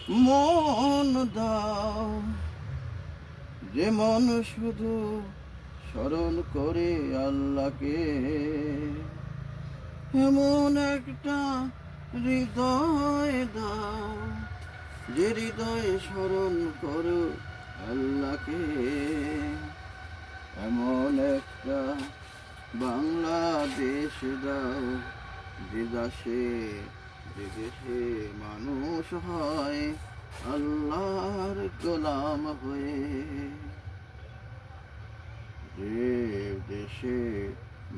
মন দাও, যে মন শুধু স্মরণ করে আল্লাহকে, এমন একটা হৃদয় দাও, যে হৃদয়ে স্মরণ করো আল্লাহকে। এমন একটা বাংলাদেশ দাও, যে দেশে বিদেশে মানুষ হয় আল্লাহর গোলাম হয়ে। যে দেশে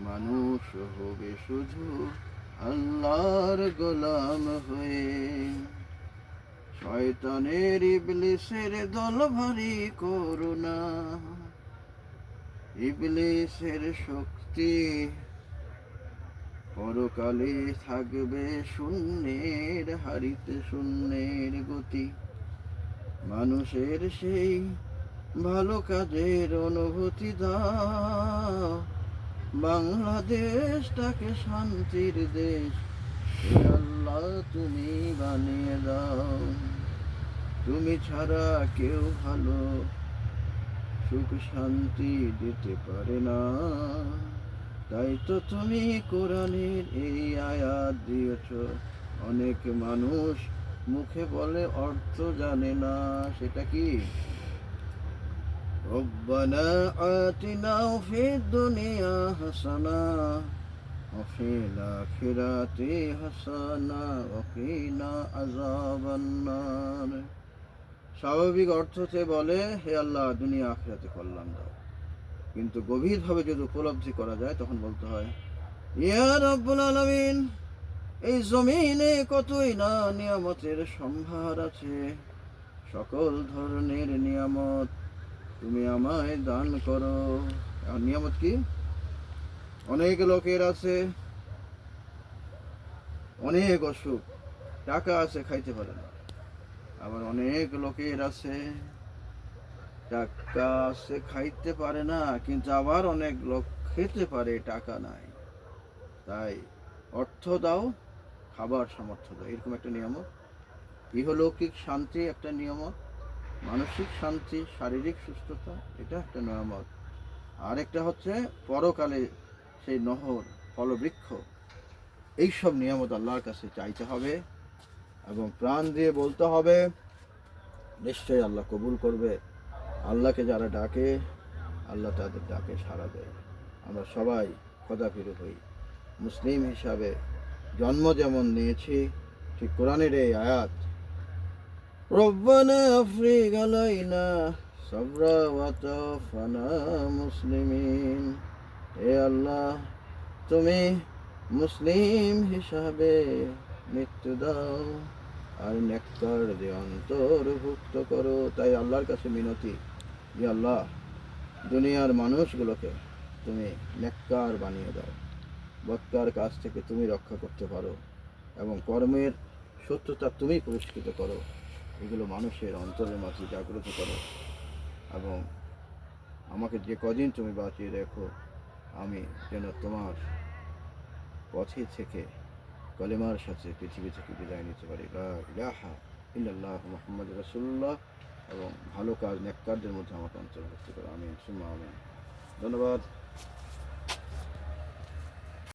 মানুষ হবে শুধু আল্লাহর গোলাম হয়ে। শয়তানের ইবলিসের দল ভারী করুণা, ইবলিসের শক্তি পরকালে থাকবে শূন্যের হারিতে শূন্যের গতি। মানুষের সেই ভালো কাজের অনুভূতি দাও, বাংলাদেশটাকে শান্তির দেশ হে আল্লাহ তুমি বানিয়ে দাও। তুমি ছাড়া কেউ ভালো সুখ শান্তি দিতে পারে না, তাই তো তুমি কোরআনের এই আয়াত দিয়েছ। অনেক মানুষ মুখে বলে অর্থ জানে না, সেটা কি? রব্বানা আতিনা ফিদ দুনিয়া হাসানা ওয়া ফিল আখিরাতি হাসানা ওয়া কিনা আযাবান নার। স্বাভাবিক অর্থতে বলে হে আল্লাহ দুনিয়া আখিরাতে কল্যাণ দাও, কিন্তু গভীরভাবে যদি উপলব্ধি করা যায় তখন বলতে হয় ইয়া রব্বুল আলামিন, এই জমিনে কতই না নিয়ামতের সম্ভার আছে, সকল ধরনের নিয়ামত তুমি আমায় দান করো। আর নিয়ামত কি? অনেক লোকের আছে অনেক অসুখ, টাকা আছে খাইতে পারে না। আবার অনেক লোকের আছে টাকা আছে খাইতে পারে না, কিন্তু আবার অনেক লোক খেতে পারে, টাকা নাই। তাই অর্থ দাও, খাবার সামর্থ্য দাও, এরকম একটা নিয়ামত। ইহলৌকিক শান্তি একটা নিয়ামত, মানসিক শান্তি, শারীরিক সুস্থতা, এটা একটা নিয়ামত। আরেকটা হচ্ছে পরকালে সেই নহর, ফলবৃক্ষ, এইসব নিয়ামত আল্লাহর কাছে চাইতে হবে এবং প্রাণ দিয়ে বলতে হবে, নিশ্চয়ই আল্লাহ কবুল করবে। আল্লাহকে যারা ডাকে আল্লাহ তাদের ডাকে সাড়া দেয়। আমরা সবাই খোদাফিরু হই। মুসলিম হিসাবে জন্ম যেমন নিয়েছি, ঠিক কোরআনের এই আয়াত রব্বানা আফরিগ আলাইনা সাবরা ওয়া তাওফানা মুসলিমিন, হে আল্লাহ তুমি মুসলিম হিসাবে মৃত্যু দাও আর নেককার দিয়ে অন্তর্ভুক্ত করো। তাই আল্লাহর কাছে মিনতি, যে আল্লাহ দুনিয়ার মানুষগুলোকে তুমি নেককার বানিয়ে দাও, বদকার কাজ থেকে তুমি রক্ষা করতে পারো এবং কর্মের সত্যতা তুমি পুরস্কৃত করো। এগুলো মানুষের অন্তরের মাঝে জাগ্রত করো এবং আমাকে যে কদিন তুমি বাঁচিয়ে রেখো, আমি যেন তোমার পথে থেকে কলেমার সাথে পৃথিবী থেকে বিদায় নিতে পারি। লা ইলাহা ইল্লাল্লাহু মুহাম্মাদুর রাসূলুল্লাহ। এবং ভালো কাজ নেককারদের মধ্যে আমাকে অন্তর্ভুক্ত করো। আমিন সুম্মা আমিন। ধন্যবাদ।